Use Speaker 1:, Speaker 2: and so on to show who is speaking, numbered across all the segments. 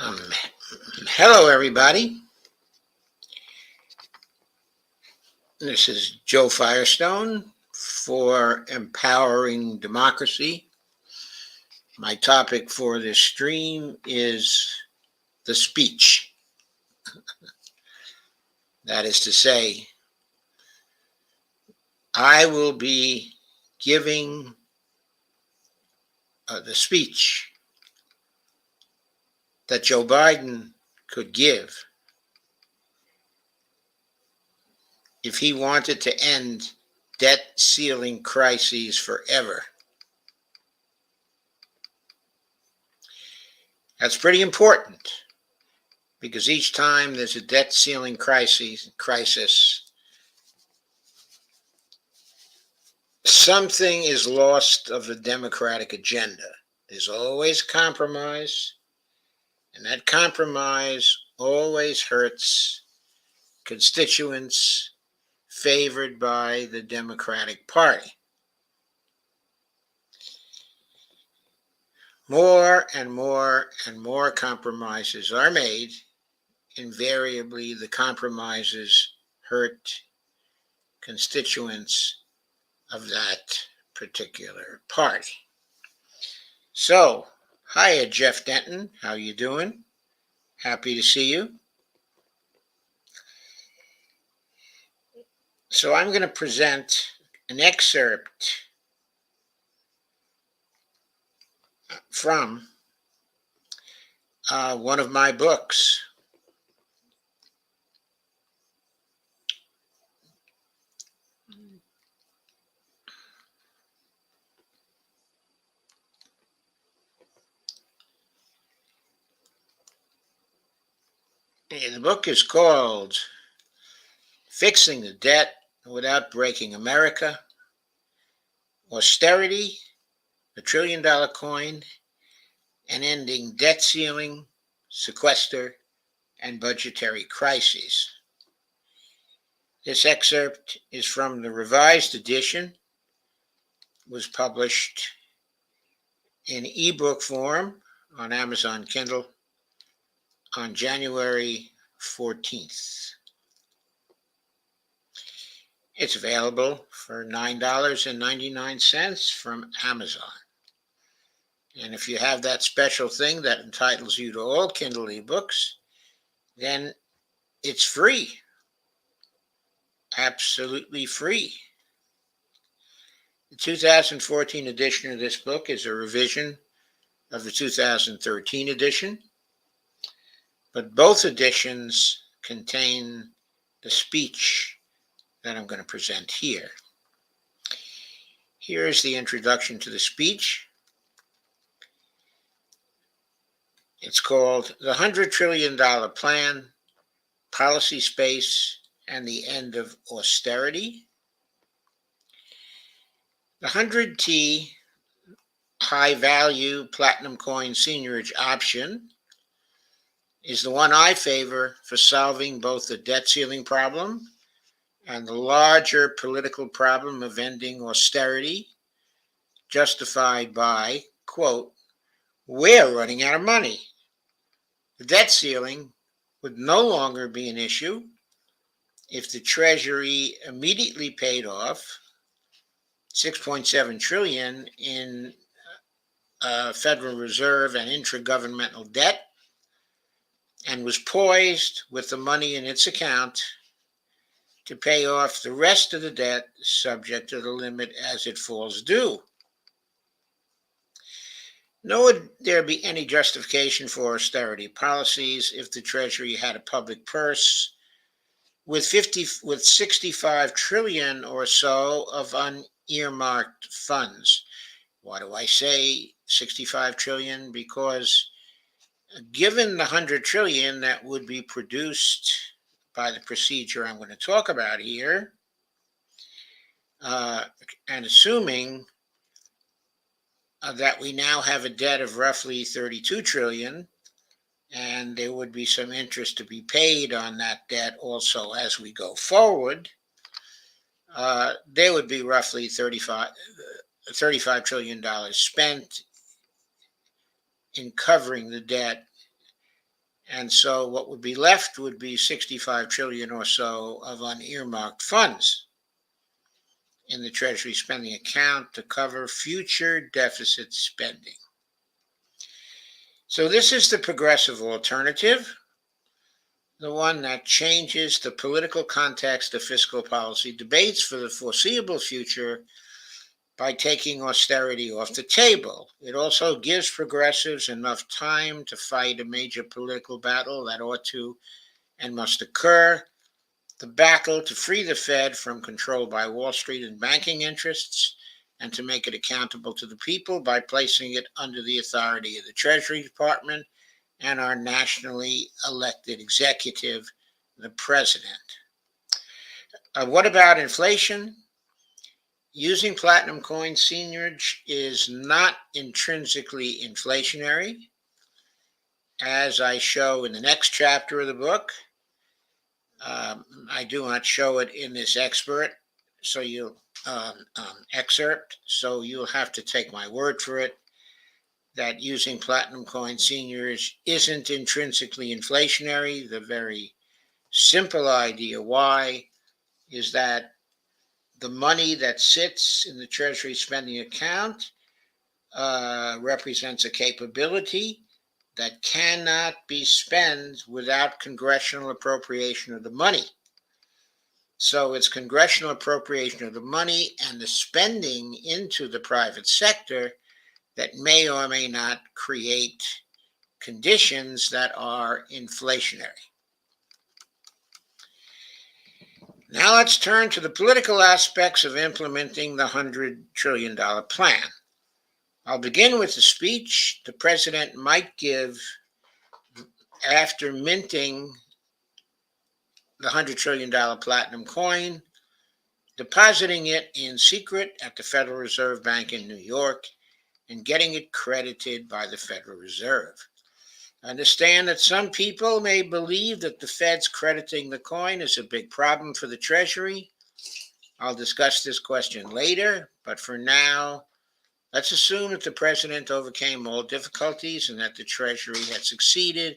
Speaker 1: Um, Hello, everybody. This is Joe Firestone for Empowering Democracy. My topic for this stream is the speech. That is to say, I will be giving the speech that Joe Biden could give if he wanted to end debt ceiling crises forever. That's pretty important because each time there's a debt ceiling crisis, something is lost of the Democratic agenda. There's always compromise, and that compromise always hurts constituents favored by the Democratic Party. More and more and more compromises are made. Invariably, the compromises hurt constituents of that particular party. So, hiya, Jeff Denton. How you doing? Happy to see you. So I'm going to present an excerpt from one of my books. The book is called Fixing the Debt Without Breaking America, Austerity, the $1 Trillion Coin, and Ending Debt Ceiling, Sequester, and Budgetary Crises. This excerpt is from the revised edition. It was published in ebook form on Amazon Kindle on January 14th. It's available for $9.99 from Amazon. And if you have that special thing that entitles you to all Kindle ebooks, then it's free. Absolutely free. The 2014 edition of this book is a revision of the 2013 edition, but both editions contain the speech that I'm going to present here. Here's the introduction to the speech. It's called The $100 Trillion Plan, Policy Space, and the End of Austerity. The 100T High Value Platinum Coin Seniorage Option is the one I favor for solving both the debt ceiling problem and the larger political problem of ending austerity, justified by, quote, we're running out of money. The debt ceiling would no longer be an issue if the Treasury immediately paid off $6.7 trillion in Federal Reserve and intragovernmental debt and was poised with the money in its account to pay off the rest of the debt subject to the limit as it falls due. Nor would there be any justification for austerity policies if the Treasury had a public purse with 65 trillion or so of unearmarked funds. Why do I say 65 trillion? Because given the 100 trillion that would be produced by the procedure I'm going to talk about here, and assuming that we now have a debt of roughly 32 trillion, and there would be some interest to be paid on that debt also as we go forward, there would be roughly $35 trillion spent in covering the debt And so what would be left would be 65 trillion or so of unearmarked funds in the Treasury spending account to cover future deficit spending. So this is the progressive alternative, the one that changes the political context of fiscal policy debates for the foreseeable future by taking austerity off the table. It also gives progressives enough time to fight a major political battle that ought to and must occur, the battle to free the Fed from control by Wall Street and banking interests, and to make it accountable to the people by placing it under the authority of the Treasury Department and our nationally elected executive, the president. What about inflation? Using platinum coin seigniorage is not intrinsically inflationary, as I show in the next chapter of the book. I do not show it in this excerpt, so you'll have to take my word for it that using platinum coin seigniorage isn't intrinsically inflationary. The very simple idea why is that the money that sits in the Treasury spending account represents a capability that cannot be spent without congressional appropriation of the money. So it's congressional appropriation of the money and the spending into the private sector that may or may not create conditions that are inflationary. Now let's turn to the political aspects of implementing the $100 trillion plan. I'll begin with the speech the president might give after minting the $100 trillion platinum coin, depositing it in secret at the Federal Reserve Bank in New York, and getting it credited by the Federal Reserve. I understand that some people may believe that the Fed's crediting the coin is a big problem for the Treasury. I'll discuss this question later, but for now, let's assume that the president overcame all difficulties and that the Treasury had succeeded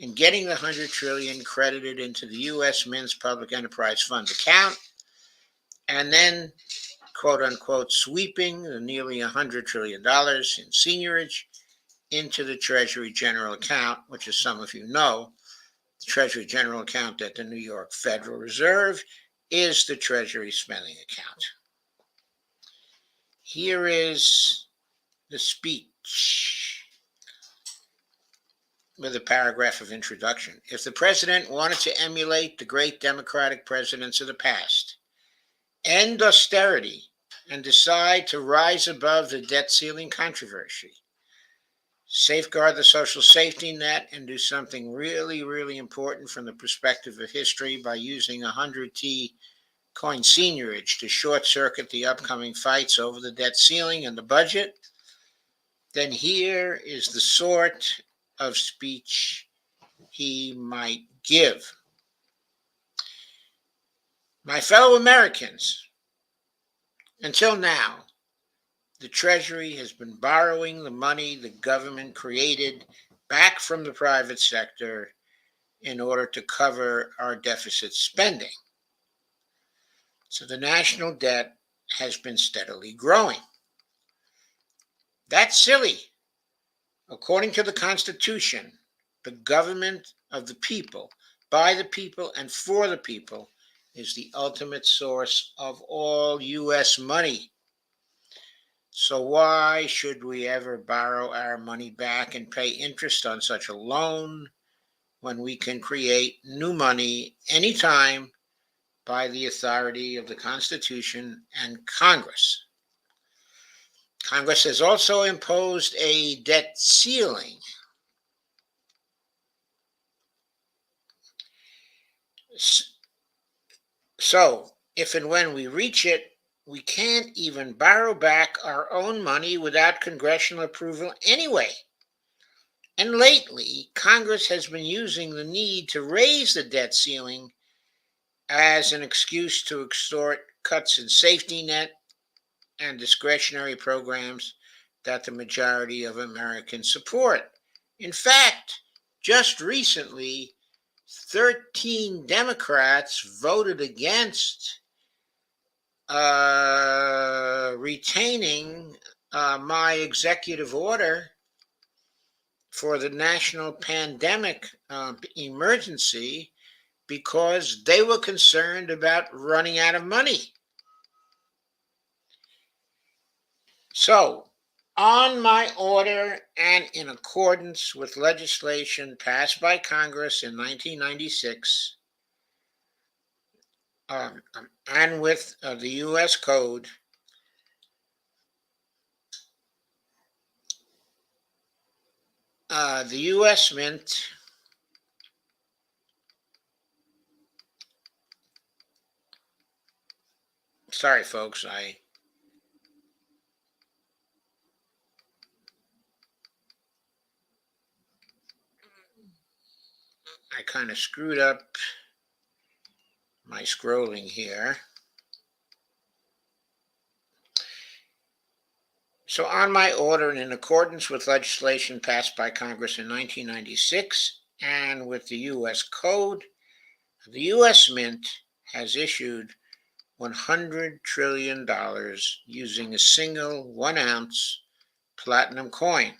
Speaker 1: in getting the $100 trillion credited into the U.S. Mint's Public Enterprise Fund account, and then, quote unquote, sweeping the nearly $100 trillion in seigniorage into the Treasury General Account, which, as some of you know, the Treasury General Account at the New York Federal Reserve is the Treasury spending account. Here is the speech with a paragraph of introduction. If the president wanted to emulate the great Democratic presidents of the past, end austerity, and decide to rise above the debt ceiling controversy, safeguard the social safety net, and do something really, really important from the perspective of history by using 100T coin seigniorage to short-circuit the upcoming fights over the debt ceiling and the budget, then here is the sort of speech he might give. My fellow Americans, until now, the Treasury has been borrowing the money the government created back from the private sector in order to cover our deficit spending. So the national debt has been steadily growing. That's silly. According to the Constitution, the government of the people, by the people, and for the people is the ultimate source of all U.S. money. So why should we ever borrow our money back and pay interest on such a loan when we can create new money anytime by the authority of the Constitution and Congress? Congress has also imposed a debt ceiling. So, if and when we reach it, we can't even borrow back our own money without congressional approval anyway. And lately, Congress has been using the need to raise the debt ceiling as an excuse to extort cuts in safety net and discretionary programs that the majority of Americans support. In fact, just recently, 13 Democrats voted against retaining my executive order for the national pandemic emergency because they were concerned about running out of money. So, on my order and in accordance with legislation passed by Congress in 1996, and with the U.S. Code, the U.S. Mint sorry, folks, I kind of screwed up my scrolling here. So, on my order and in accordance with legislation passed by Congress in 1996 and with the U.S. Code, the U.S. Mint has issued $100 trillion using a single 1-ounce platinum coin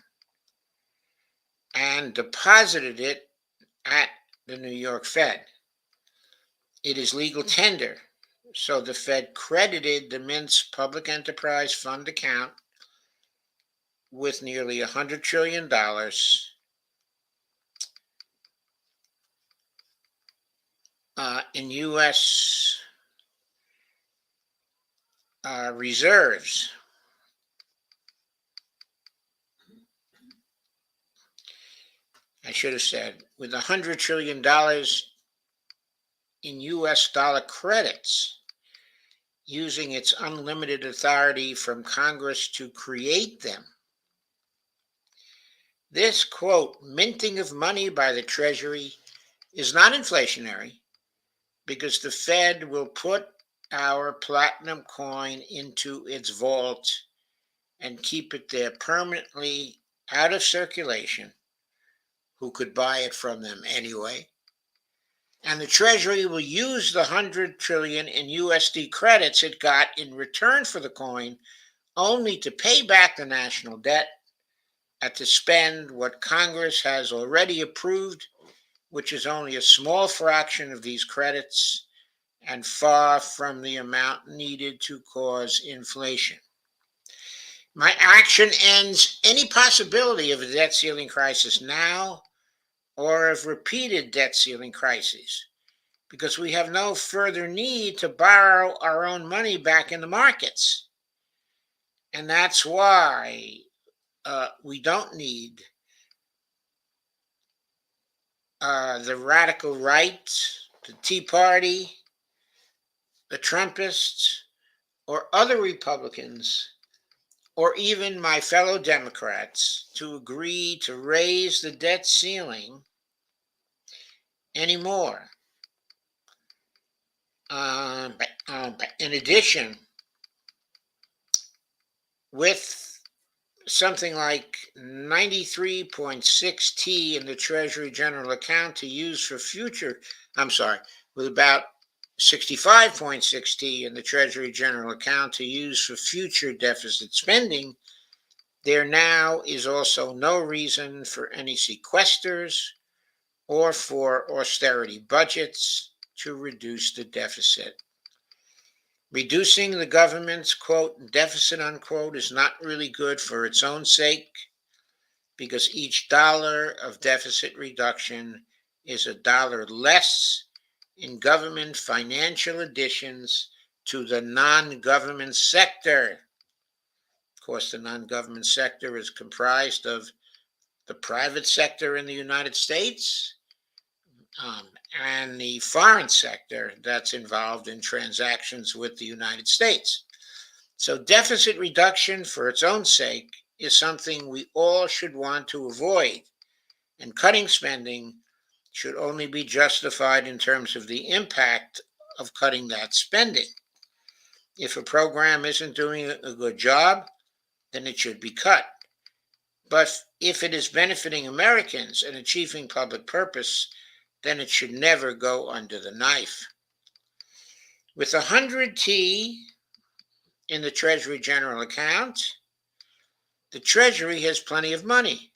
Speaker 1: and deposited it at the New York Fed. It is legal tender, so the Fed credited the Mint's public enterprise fund account with nearly $100 trillion in U.S. Reserves. I should have said, with $100 trillion in U.S. dollar credits, using its unlimited authority from Congress to create them. This, quote, minting of money by the Treasury is not inflationary because the Fed will put our platinum coin into its vault and keep it there permanently out of circulation. Who could buy it from them anyway? And the Treasury will use the $100 trillion in USD credits it got in return for the coin only to pay back the national debt and to spend what Congress has already approved, which is only a small fraction of these credits and far from the amount needed to cause inflation. My action ends any possibility of a debt ceiling crisis now or of repeated debt ceiling crises, because we have no further need to borrow our own money back in the markets. And that's why we don't need the radical right, the Tea Party, the Trumpists, or other Republicans, or even my fellow Democrats to agree to raise the debt ceiling anymore. In addition, with something like 93.6 T in the Treasury General Account to use for future, with about 65.6 T in the Treasury General Account to use for future deficit spending, there now is also no reason for any sequesters or for austerity budgets to reduce the deficit. Reducing the government's, quote, deficit, unquote, is not really good for its own sake, because each dollar of deficit reduction is a dollar less in government financial additions to the non-government sector. Of course, the non-government sector is comprised of the private sector in the United States, and the foreign sector that's involved in transactions with the United States. So deficit reduction for its own sake is something we all should want to avoid, and cutting spending should only be justified in terms of the impact of cutting that spending. If a program isn't doing a good job, then it should be cut. But if it is benefiting Americans and achieving public purpose, then it should never go under the knife. With 100T in the Treasury General Account, the Treasury has plenty of money,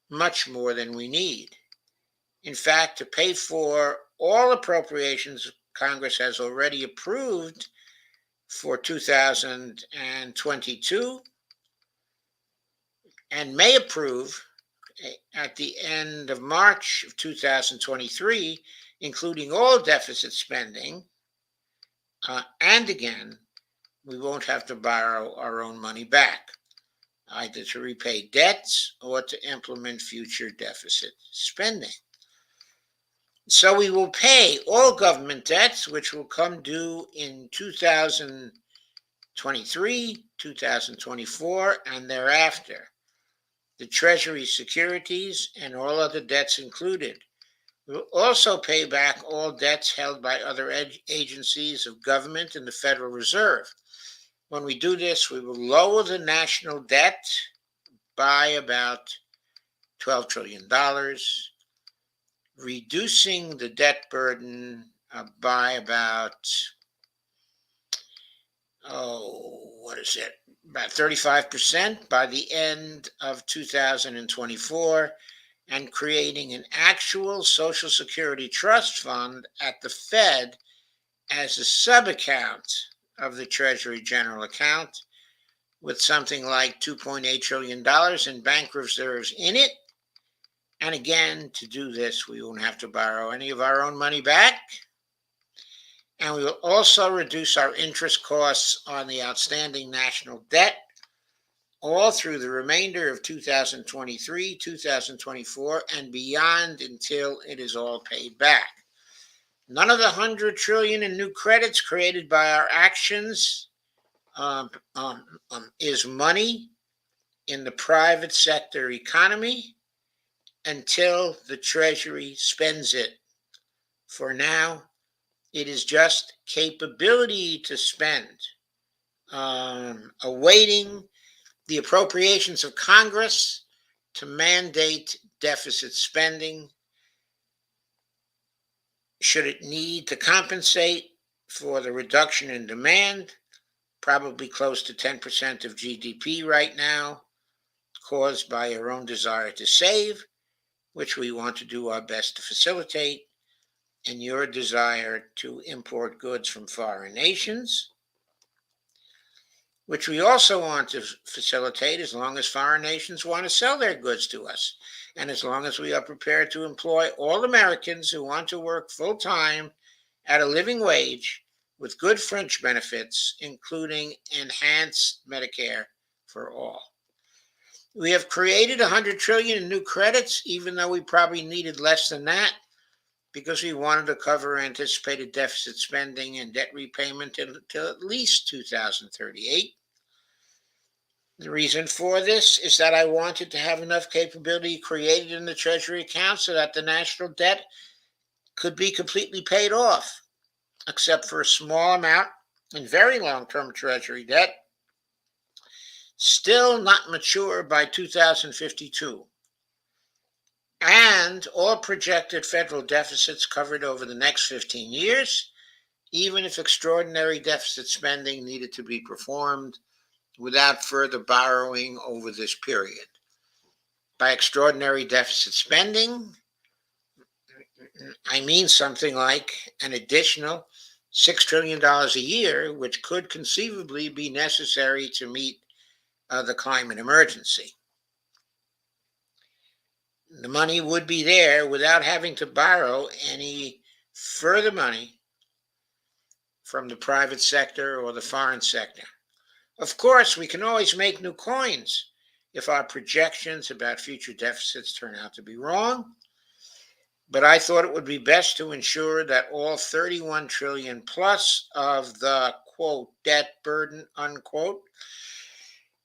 Speaker 1: much more than we need. In fact, to pay for all appropriations Congress has already approved for 2022 and may approve at the end of March of 2023, including all deficit spending, and again, we won't have to borrow our own money back, either to repay debts or to implement future deficit spending. So we will pay all government debts, which will come due in 2023, 2024, and thereafter. The Treasury securities and all other debts included. We will also pay back all debts held by other agencies of government and the Federal Reserve. When we do this, we will lower the national debt by about $12 trillion, reducing the debt burden by about, about 35% by the end of 2024, and creating an actual Social Security trust fund at the Fed as a sub-account of the Treasury General Account, with something like $2.8 trillion in bank reserves in it. And again, to do this, we won't have to borrow any of our own money back. And we will also reduce our interest costs on the outstanding national debt all through the remainder of 2023, 2024, and beyond until it is all paid back. None of the $100 trillion in new credits created by our actions is money in the private sector economy until the Treasury spends it. For now, it is just capability to spend, awaiting the appropriations of Congress to mandate deficit spending, should it need to compensate for the reduction in demand, probably close to 10% of GDP right now, caused by your own desire to save, which we want to do our best to facilitate, and your desire to import goods from foreign nations, which we also want to facilitate as long as foreign nations want to sell their goods to us, and as long as we are prepared to employ all Americans who want to work full-time at a living wage with good fringe benefits, including enhanced Medicare for all. We have created $100 trillion in new credits, even though we probably needed less than that, because we wanted to cover anticipated deficit spending and debt repayment until at least 2038. The reason for this is that I wanted to have enough capability created in the Treasury account so that the national debt could be completely paid off, except for a small amount in very long-term Treasury debt, still not mature by 2052. And all projected federal deficits covered over the next 15 years, even if extraordinary deficit spending needed to be performed without further borrowing over this period. By extraordinary deficit spending, I mean something like an additional $6 trillion a year, which could conceivably be necessary to meet the climate emergency. The money would be there without having to borrow any further money from the private sector or the foreign sector. Of course, we can always make new coins if our projections about future deficits turn out to be wrong, but I thought it would be best to ensure that all 31 trillion plus of the, quote, debt burden, unquote,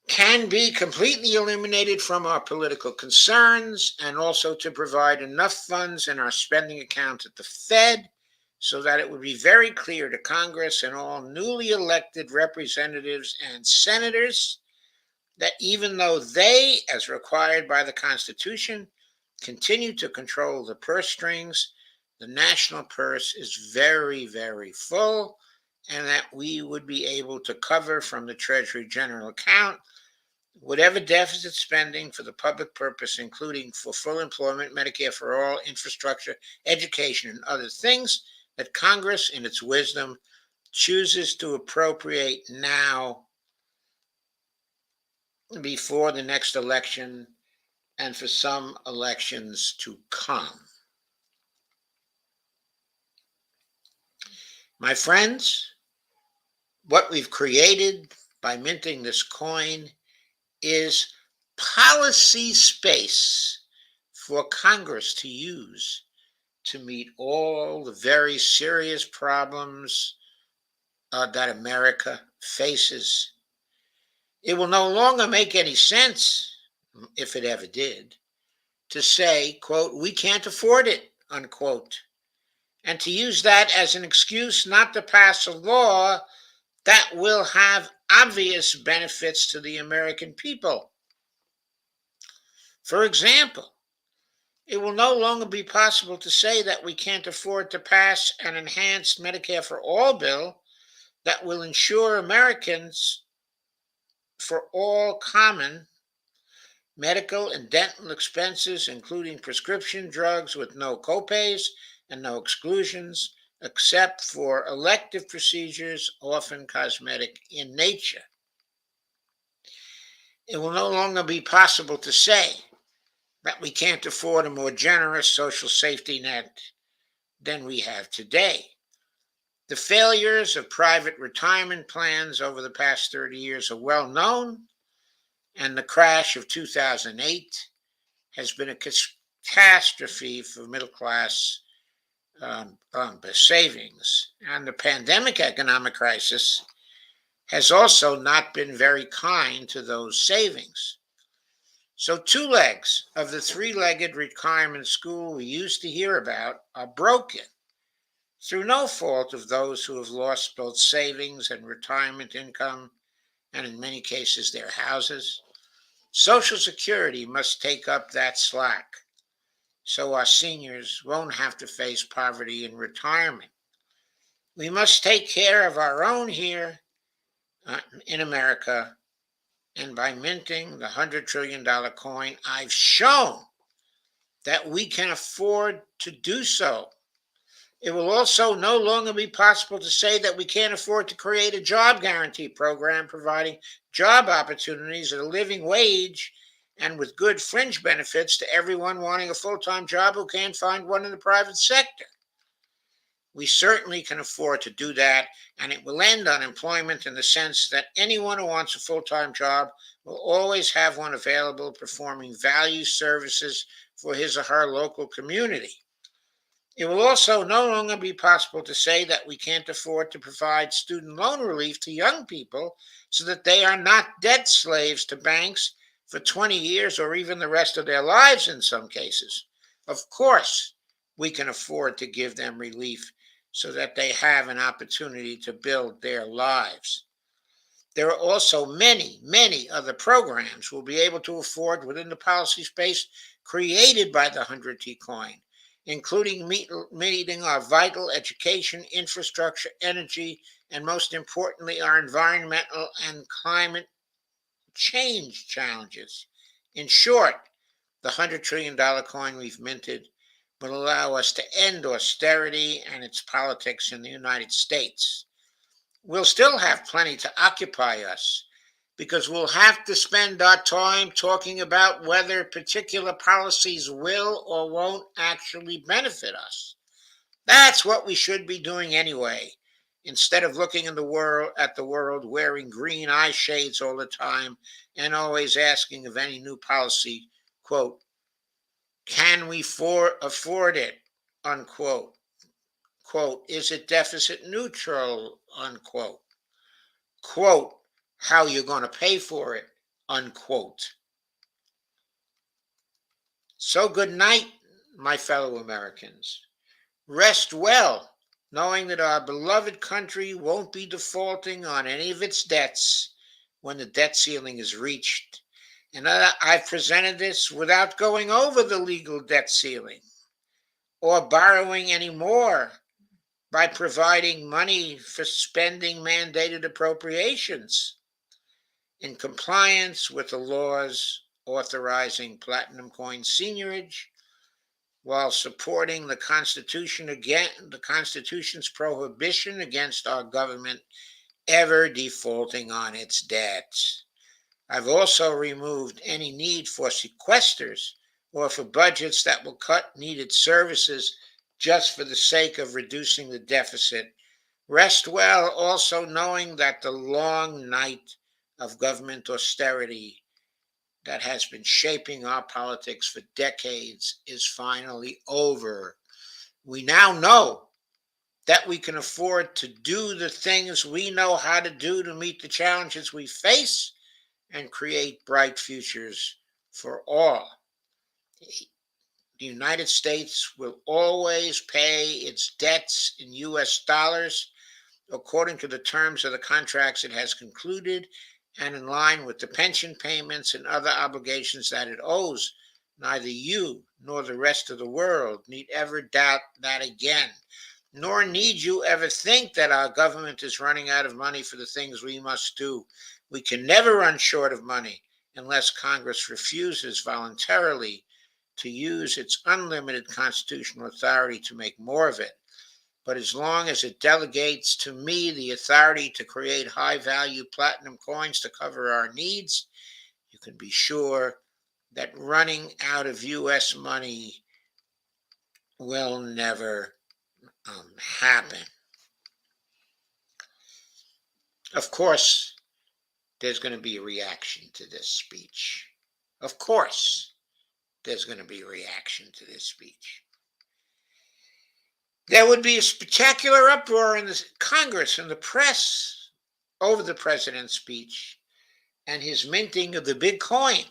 Speaker 1: can be completely eliminated from our political concerns, and also to provide enough funds in our spending account at the Fed so that it would be very clear to Congress and all newly elected representatives and senators that even though they, as required by the Constitution, continue to control the purse strings, the national purse is very, very full, and that we would be able to cover from the Treasury General account whatever deficit spending for the public purpose, including for full employment, Medicare for all, infrastructure, education, and other things that Congress, in its wisdom, chooses to appropriate now before the next election and for some elections to come. My friends, what we've created by minting this coin is policy space for Congress to use to meet all the very serious problems that America faces. It will no longer make any sense, if it ever did, to say, quote, we can't afford it, unquote, and to use that as an excuse not to pass a law that will have obvious benefits to the American people. For example, it will no longer be possible to say that we can't afford to pass an enhanced Medicare for all bill that will ensure Americans for all common medical and dental expenses, including prescription drugs with no copays and no exclusions, except for elective procedures, often cosmetic in nature. It will no longer be possible to say that we can't afford a more generous social safety net than we have today. The failures of private retirement plans over the past 30 years are well known, and the crash of 2008 has been a catastrophe for middle class savings. And the pandemic economic crisis has also not been very kind to those savings. So 2 legs of the 3-legged retirement school we used to hear about are broken through no fault of those who have lost both savings and retirement income, and in many cases their houses. Social Security must take up that slack so our seniors won't have to face poverty in retirement. We must take care of our own here in America, and by minting the $100 trillion coin, I've shown that we can afford to do so. It will also no longer be possible to say that we can't afford to create a job guarantee program providing job opportunities at a living wage and with good fringe benefits to everyone wanting a full-time job who can't find one in the private sector. We certainly can afford to do that, and it will end unemployment in the sense that anyone who wants a full-time job will always have one available performing value services for his or her local community. It will also no longer be possible to say that we can't afford to provide student loan relief to young people so that they are not debt slaves to banks for 20 years or even the rest of their lives in some cases. Of course, we can afford to give them relief so that they have an opportunity to build their lives. There are also many, many other programs we'll be able to afford within the policy space created by the 100T coin, including meeting our vital education, infrastructure, energy, and most importantly, our environmental and climate change challenges. In short, the $100 trillion coin we've minted will allow us to end austerity and its politics in the United States. We'll still have plenty to occupy us because we'll have to spend our time talking about whether particular policies will or won't actually benefit us. That's what we should be doing anyway, instead of looking at the world wearing green eye shades all the time and always asking of any new policy, quote, can we afford it, unquote, quote, is it deficit neutral, unquote, quote, how you're going to pay for it, unquote. So good night, my fellow Americans. Rest well, knowing that our beloved country won't be defaulting on any of its debts when the debt ceiling is reached. And I've presented this without going over the legal debt ceiling or borrowing any more by providing money for spending mandated appropriations in compliance with the laws authorizing platinum coin seigniorage while supporting the Constitution's prohibition against our government ever defaulting on its debts. I've also removed any need for sequesters or for budgets that will cut needed services just for the sake of reducing the deficit. Rest well also knowing that the long night of government austerity that has been shaping our politics for decades is finally over. We now know that we can afford to do the things we know how to do to meet the challenges we face and create bright futures for all. The United States will always pay its debts in US dollars according to the terms of the contracts it has concluded and in line with the pension payments and other obligations that it owes. Neither you nor the rest of the world need ever doubt that again, nor need you ever think that our government is running out of money for the things we must do. We can never run short of money unless Congress refuses voluntarily to use its unlimited constitutional authority to make more of it. But as long as it delegates to me the authority to create high-value platinum coins to cover our needs, you can be sure that running out of U.S. money will never happen. Of course, there's going to be a reaction to this speech. Of course, there's going to be a reaction to this speech. There would be a spectacular uproar in the Congress and the press over the president's speech and his minting of the big coin.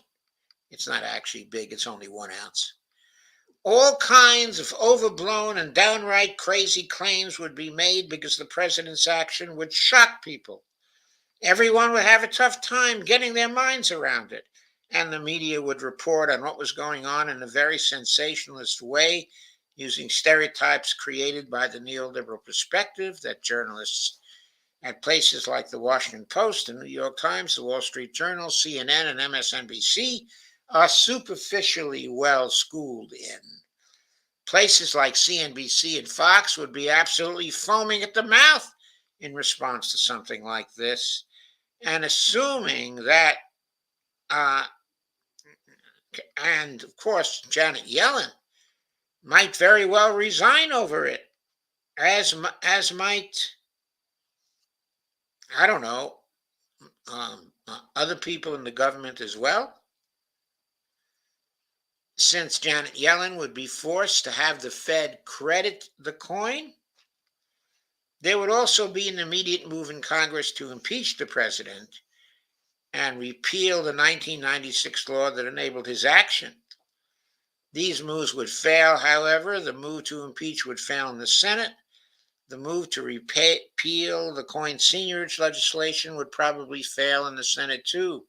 Speaker 1: It's not actually big, it's only 1 ounce. All kinds of overblown and downright crazy claims would be made because the president's action would shock people. Everyone would have a tough time getting their minds around it, and the media would report on what was going on in a very sensationalist way, using stereotypes created by the neoliberal perspective that journalists at places like the Washington Post, the New York Times, the Wall Street Journal, CNN, and MSNBC are superficially well schooled in. Places like CNBC and Fox would be absolutely foaming at the mouth in response to something like this, and assuming that, and of course, Janet Yellen might very well resign over it, as might, I don't know, other people in the government as well, since Janet Yellen would be forced to have the Fed credit the coin. There would also be an immediate move in Congress to impeach the president and repeal the 1996 law that enabled his action. These moves would fail, however. The move to impeach would fail in the Senate. The move to repeal the coin seigniorage legislation would probably fail in the Senate too.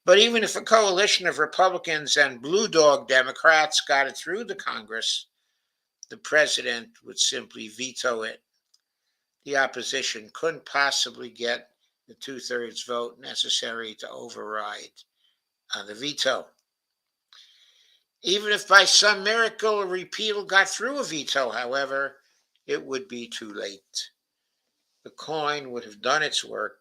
Speaker 1: But even if a coalition of Republicans and blue dog Democrats got it through the Congress, the president would simply veto it. The opposition couldn't possibly get the 2/3 vote necessary to override the veto. Even if by some miracle a repeal got through a veto, however, it would be too late. The coin would have done its work,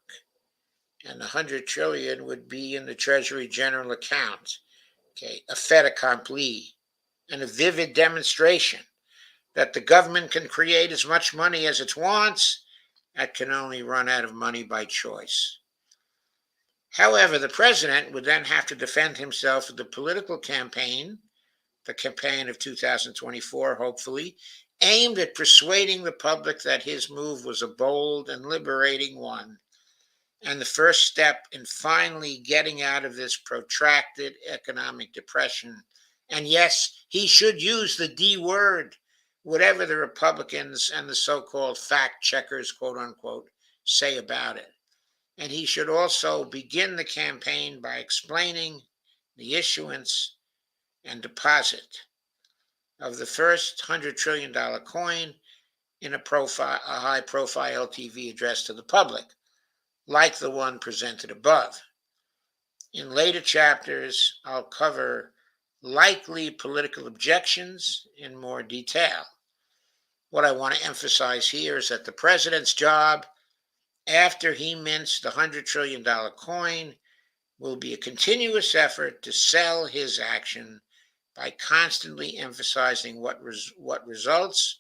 Speaker 1: and the 100 trillion would be in the Treasury General account. A fait accompli, and a vivid demonstration that the government can create as much money as it wants. It can only run out of money by choice. However, the president would then have to defend himself with the political campaign, the campaign of 2024, hopefully, aimed at persuading the public that his move was a bold and liberating one, and the first step in finally getting out of this protracted economic depression. And yes, he should use the D word, whatever the Republicans and the so-called fact checkers, quote unquote, say about it. And he should also begin the campaign by explaining the issuance and deposit of the first $100 trillion coin in a high profile TV address to the public, like the one presented above. In later chapters, I'll cover likely political objections in more detail. What I want to emphasize here is that the president's job, after he mints the $100 trillion coin, will be a continuous effort to sell his action by constantly emphasizing what results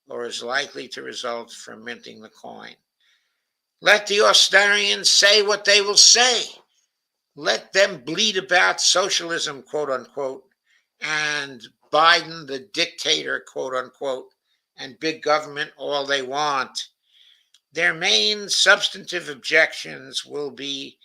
Speaker 1: or is likely to result from minting the coin. Let the Austarians say what they will say. Let them bleat about socialism, quote unquote, and Biden the dictator, quote unquote, and big government all they want. Their main substantive objections will be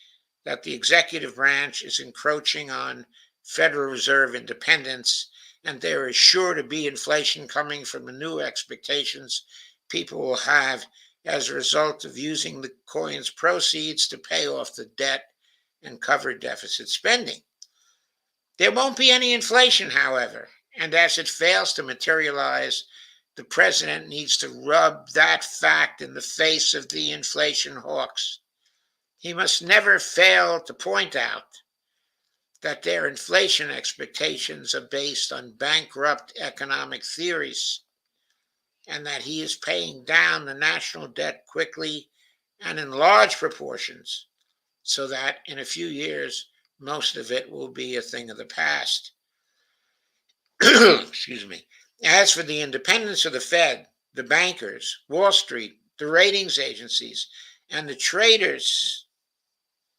Speaker 1: that the executive branch is encroaching on Federal Reserve independence, and there is sure to be inflation coming from the new expectations people will have as a result of using the coin's proceeds to pay off the debt and cover deficit spending. There won't be any inflation, however, and as it fails to materialize, the president needs to rub that fact in the face of the inflation hawks. He must never fail to point out that their inflation expectations are based on bankrupt economic theories and that he is paying down the national debt quickly and in large proportions so that in a few years, most of it will be a thing of the past. Excuse me. As for the independence of the Fed, the bankers, Wall Street, the ratings agencies, and the traders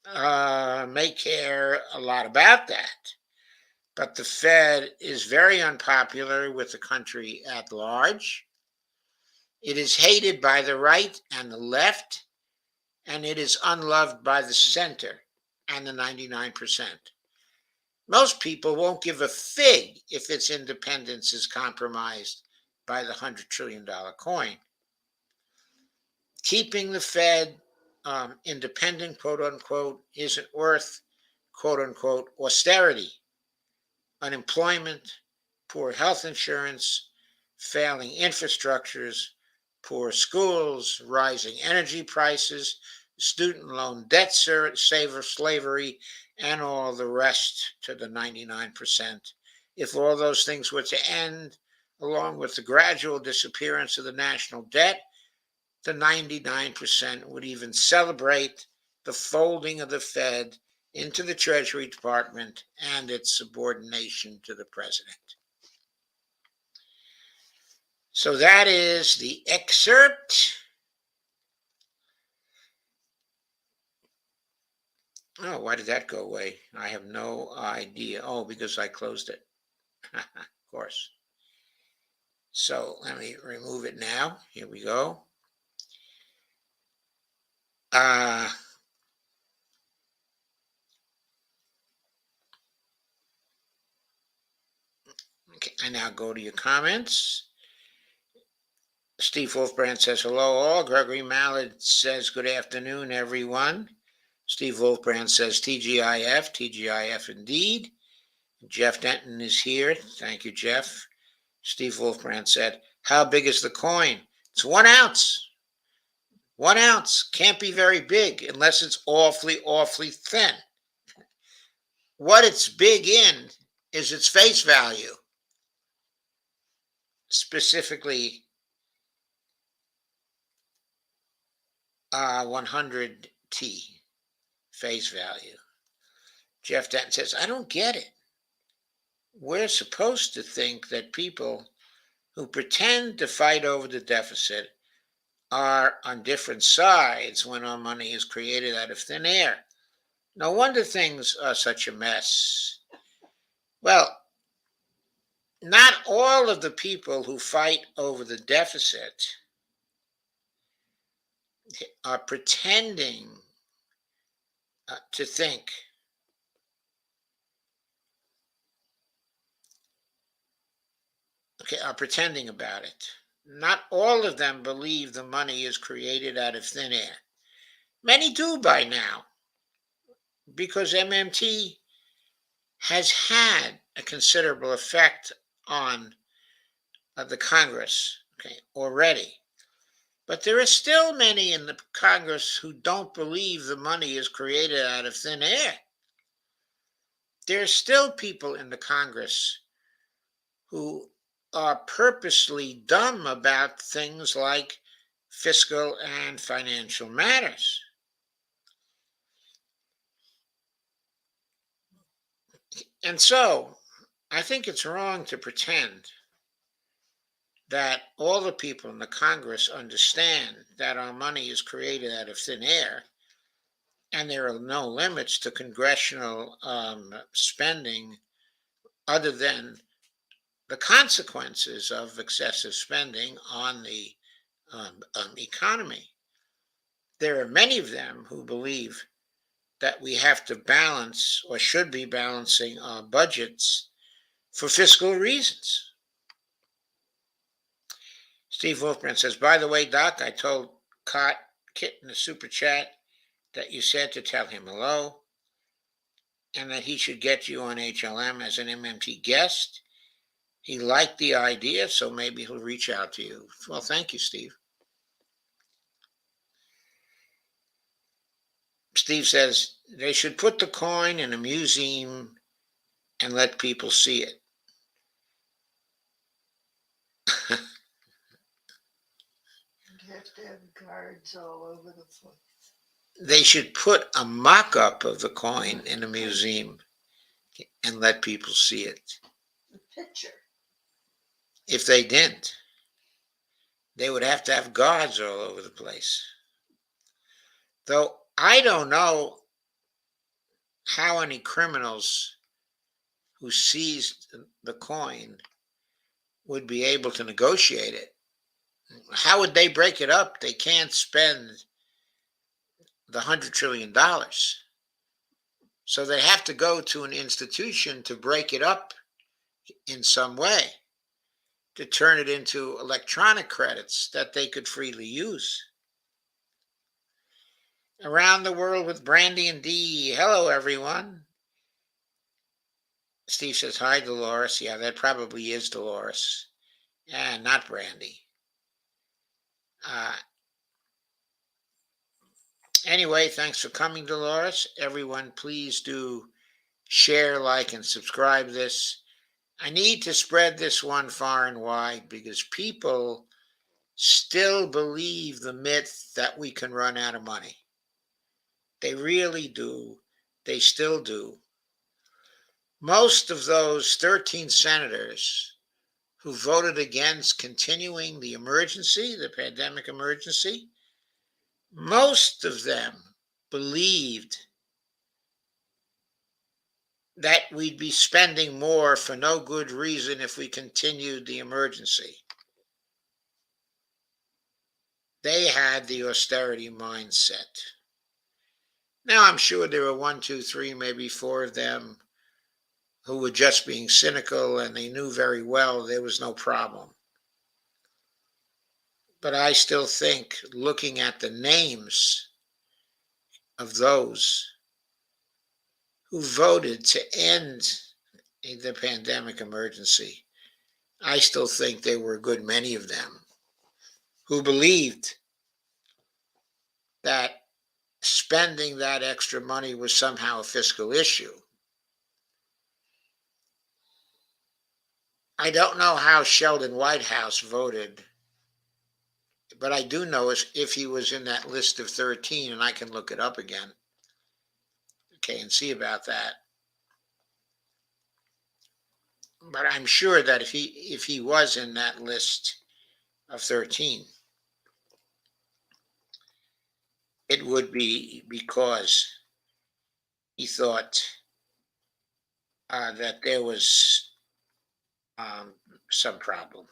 Speaker 1: may care a lot about that. But the Fed is very unpopular with the country at large. It is hated by the right and the left, and it is unloved by the center and the 99%. Most people won't give a fig if its independence is compromised by the $100 trillion coin. Keeping the Fed independent, quote unquote, isn't worth, quote unquote, austerity, unemployment, poor health insurance, failing infrastructures, poor schools, rising energy prices, student loan debt slavery, and all the rest to the 99%. If all those things were to end, along with the gradual disappearance of the national debt, the 99% would even celebrate the folding of the Fed into the Treasury Department and its subordination to the president. So that is the excerpt. Oh, why did that go away? I have no idea. Oh, because I closed it. Of course. So let me remove it now. Here we go. Okay, I now go to your comments. Steve Wolfbrand says, hello all. Gregory Mallard says, good afternoon, everyone. Steve Wolfbrand says, TGIF, TGIF indeed. Jeff Denton is here. Thank you, Jeff. Steve Wolfbrand said, how big is the coin? It's 1 ounce. 1 ounce can't be very big unless it's awfully, awfully thin. What it's big in is its face value, specifically 100T face value. Jeff Denton says, I don't get it. We're supposed to think that people who pretend to fight over the deficit are on different sides when our money is created out of thin air. No wonder things are such a mess. Well, not all of the people who fight over the deficit are pretending to think are pretending about it. Not all of them believe the money is created out of thin air. Many do by now because MMT has had a considerable effect on the Congress, okay, already. But there are still many in the Congress who don't believe the money is created out of thin air. There are still people in the Congress who are purposely dumb about things like fiscal and financial matters. And so I think it's wrong to pretend that all the people in the Congress understand that our money is created out of thin air and there are no limits to congressional spending other than the consequences of excessive spending on the economy. There are many of them who believe that we have to balance or should be balancing our budgets for fiscal reasons. Steve Wolfman says, by the way, Doc, I told Kit in the super chat that you said to tell him hello and that he should get you on HLM as an MMT guest. He liked the idea, so maybe he'll reach out to you. Well, thank you, Steve. Steve says they should put the coin in a museum and let people see it.
Speaker 2: You have to have guards all over the place.
Speaker 1: They should put a mock up of the coin in a museum and let people see it.
Speaker 2: The picture.
Speaker 1: If they didn't, they would have to have guards all over the place. Though I don't know how any criminals who seized the coin would be able to negotiate it. How would they break it up? They can't spend the $100 trillion. So they have to go to an institution to break it up in some way, to turn it into electronic credits that they could freely use. Around the world with Brandy and Dee. Hello, everyone. Steve says, hi, Dolores. Yeah, that probably is Dolores. Yeah, not Brandy. Anyway, thanks for coming, Dolores. Everyone, please do share, like, and subscribe this. I need to spread this one far and wide because people still believe the myth that we can run out of money. They really do. They still do. Most of those 13 senators who voted against continuing the emergency, the pandemic emergency, most of them believed that we'd be spending more for no good reason if we continued the emergency. They had the austerity mindset. Now, I'm sure there were 1, 2, 3, maybe 4 of them who were just being cynical and they knew very well there was no problem. But I still think, looking at the names of those who voted to end the pandemic emergency, I still think there were a good many of them who believed that spending that extra money was somehow a fiscal issue. I don't know how Sheldon Whitehouse voted, but I do know if he was in that list of 13, and I can look it up again, okay, and see about that. But I'm sure that if he was in that list of 13, it would be because he thought that there was some problem.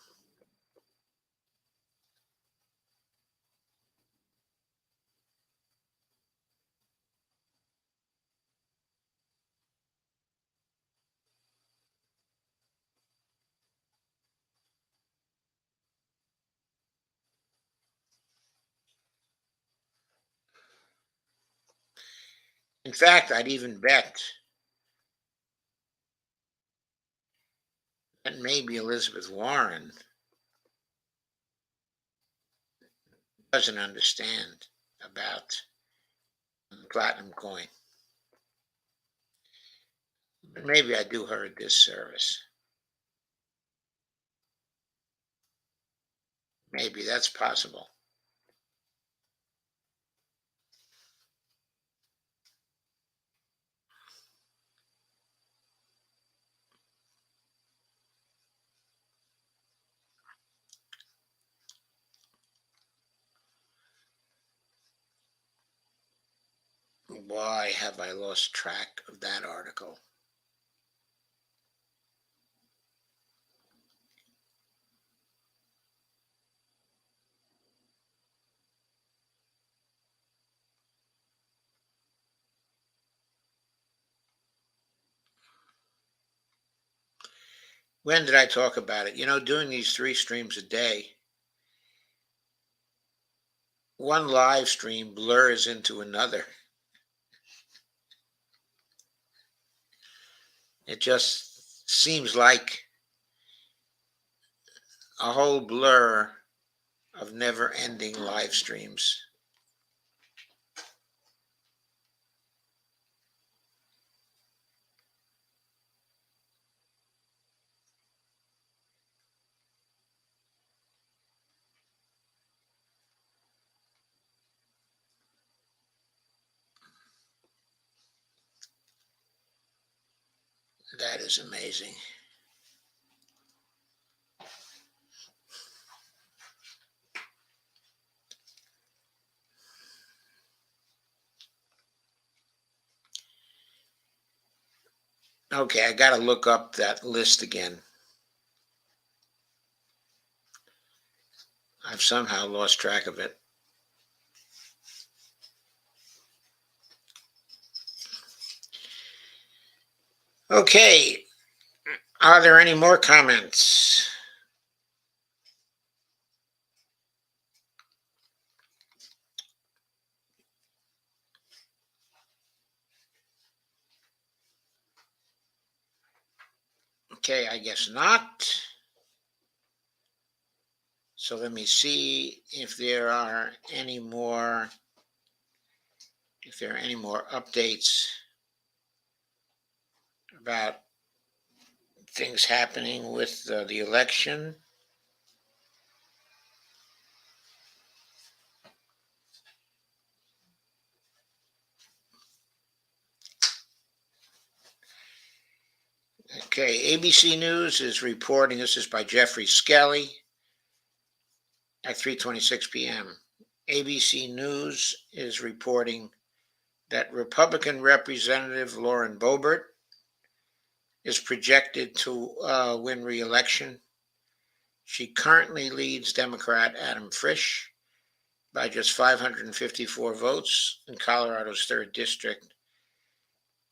Speaker 1: In fact, I'd even bet that maybe Elizabeth Warren doesn't understand about the platinum coin. But maybe I do her a disservice. Maybe that's possible. Why have I lost track of that article? When did I talk about it? Doing these 3 streams a day, one live stream blurs into another. It just seems like a whole blur of never ending live streams. That is amazing. Okay, I got to look up that list again. I've somehow lost track of it. Okay, are there any more comments? Okay, I guess not. So let me see if there are any more updates about things happening with the election. Okay, ABC News is reporting, this is by Jeffrey Skelly at 3:26 p.m. ABC News is reporting that Republican Representative Lauren Boebert is projected to win re-election. She currently leads Democrat Adam Frisch by just 554 votes in Colorado's 3rd district,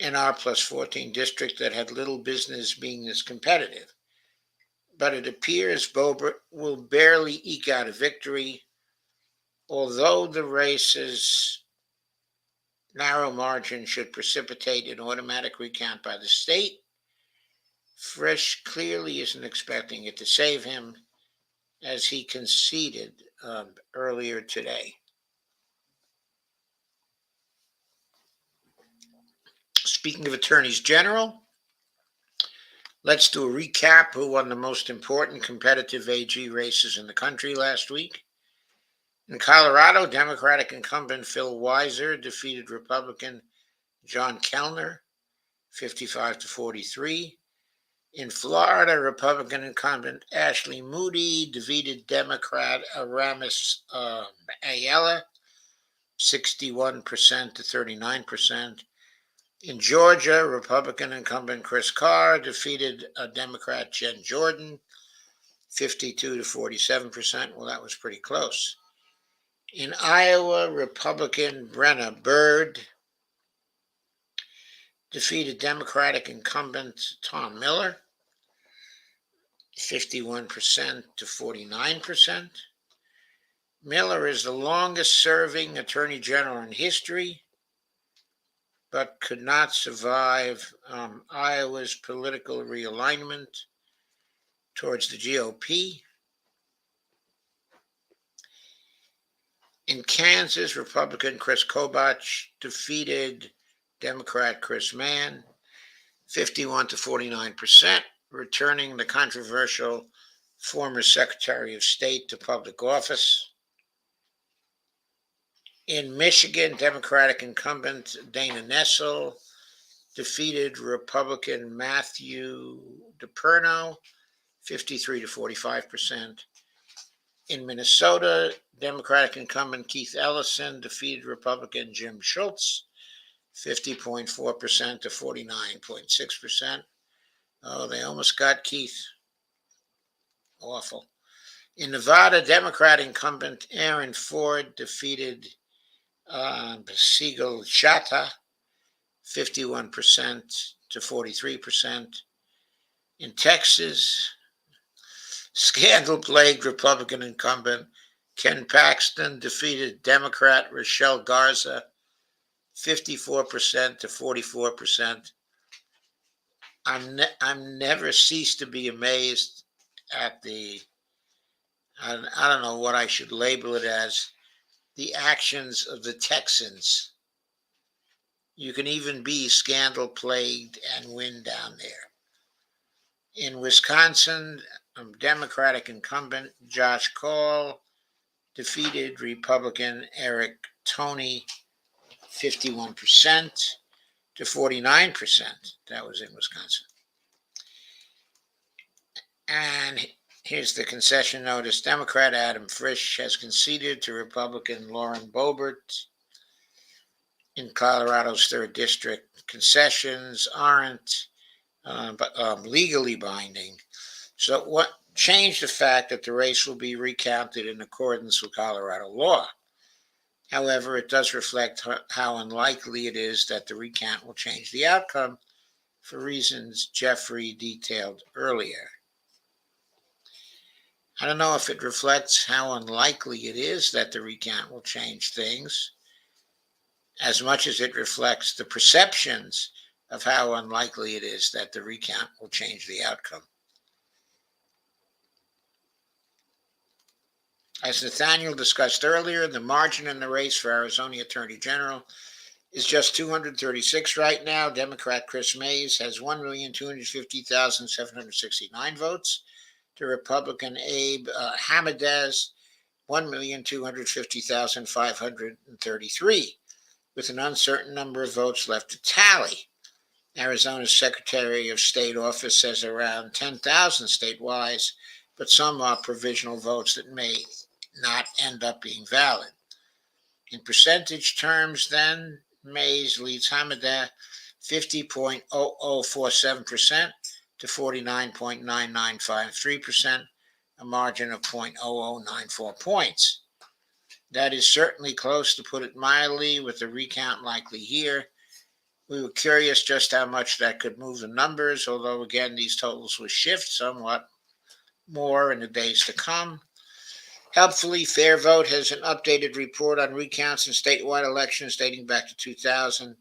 Speaker 1: an R+14 district that had little business being this competitive. But it appears Boebert will barely eke out a victory, although the race's narrow margin should precipitate an automatic recount by the state. Frisch clearly isn't expecting it to save him, as he conceded earlier today. Speaking of attorneys general, let's do a recap who won the most important competitive AG races in the country last week. In Colorado, Democratic incumbent Phil Weiser defeated Republican John Kellner 55-43. In Florida, Republican incumbent Ashley Moody defeated Democrat Aramis Ayala 61% to 39%. In Georgia, Republican incumbent Chris Carr defeated Democrat Jen Jordan 52 to 47%. Well, that was pretty close. In Iowa, Republican Brenna Bird defeated Democratic incumbent Tom Miller 51% to 49%. Miller is the longest serving attorney general in history, but could not survive Iowa's political realignment towards the GOP. In Kansas, Republican Chris Kobach defeated Democrat Chris Mann 51 to 49%, returning the controversial former Secretary of State to public office. In Michigan, Democratic incumbent Dana Nessel defeated Republican Matthew DePerno 53 to 45%. In Minnesota, Democratic incumbent Keith Ellison defeated Republican Jim Schultz 50.4% to 49.6%. Oh, they almost got Keith. Awful. In Nevada, Democrat incumbent Aaron Ford defeated Siegel Shatta 51% to 43%. In Texas, scandal-plagued Republican incumbent Ken Paxton defeated Democrat Rochelle Garza 54% to 44%. I'm never ceased to be amazed at I don't know what I should label it as, the actions of the Texans. You can even be scandal-plagued and win down there. In Wisconsin, Democratic incumbent Josh Kaul defeated Republican Eric Toney 51% to 49%. That was in Wisconsin. And here's the concession notice. Democrat Adam Frisch has conceded to Republican Lauren Boebert in Colorado's 3rd District. Concessions aren't legally binding. So what changed the fact that the race will be recounted in accordance with Colorado law. However, it does reflect how unlikely it is that the recount will change the outcome for reasons Jeffrey detailed earlier. I don't know if it reflects how unlikely it is that the recount will change things, as much as it reflects the perceptions of how unlikely it is that the recount will change the outcome. As Nathaniel discussed earlier, the margin in the race for Arizona Attorney General is just 236 right now. Democrat Chris Mays has 1,250,769 votes to Republican Abe Hamadez 1,250,533, with an uncertain number of votes left to tally. Arizona's Secretary of State office says around 10,000 statewide, but some are provisional votes that may not end up being valid. In percentage terms, then, Mays leads Hamadeh 50.0047% to 49.9953%, a margin of 0.0094 points. That is certainly close, to put it mildly, with the recount likely here. We were curious just how much that could move the numbers, although again these totals will shift somewhat more in the days to come. Helpfully, Fair Vote has an updated report on recounts in statewide elections dating back to 2000.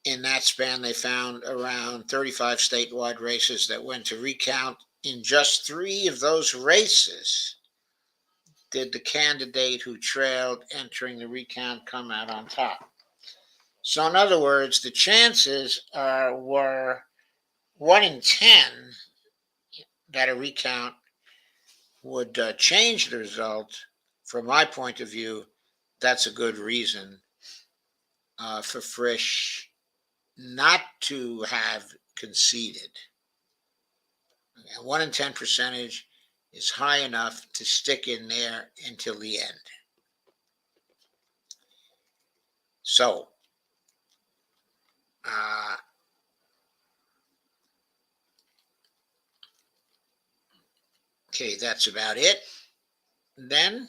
Speaker 1: In that span, they found around 35 statewide races that went to recount. In just 3 of those races did the candidate who trailed entering the recount come out on top. So in other words, the chances were 1 in 10 that a recount would change the result. From my point of view, that's a good reason for Frisch not to have conceded. 1 in 10 percentage is high enough to stick in there until the end. So, okay, that's about it. Then,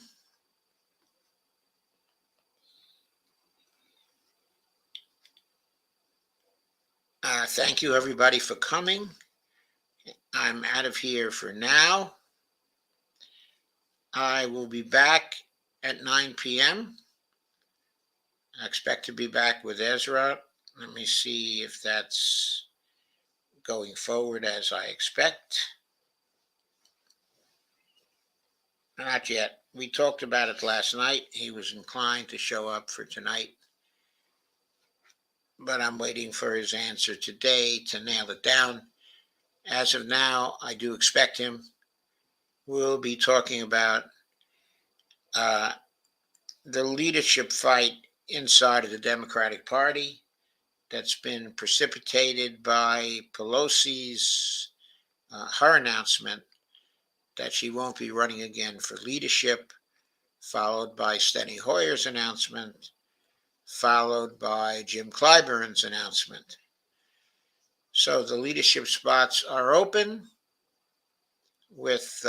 Speaker 1: thank you everybody for coming. I'm out of here for now. I will be back at 9 p.m. I expect to be back with Ezra. Let me see if that's going forward as I expect. Not yet. We talked about it last night. He was inclined to show up for tonight, but I'm waiting for his answer today to nail it down. As of now, I do expect him. We'll be talking about uh, the leadership fight inside of the Democratic Party that's been precipitated by Pelosi's her announcement that she won't be running again for leadership, followed by Steny Hoyer's announcement, followed by Jim Clyburn's announcement. So the leadership spots are open with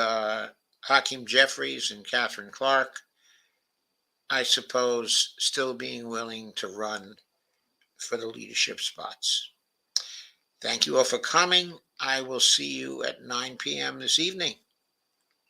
Speaker 1: Hakeem Jeffries and Catherine Clark, I suppose, still being willing to run for the leadership spots. Thank you all for coming. I will see you at 9 p.m. this evening.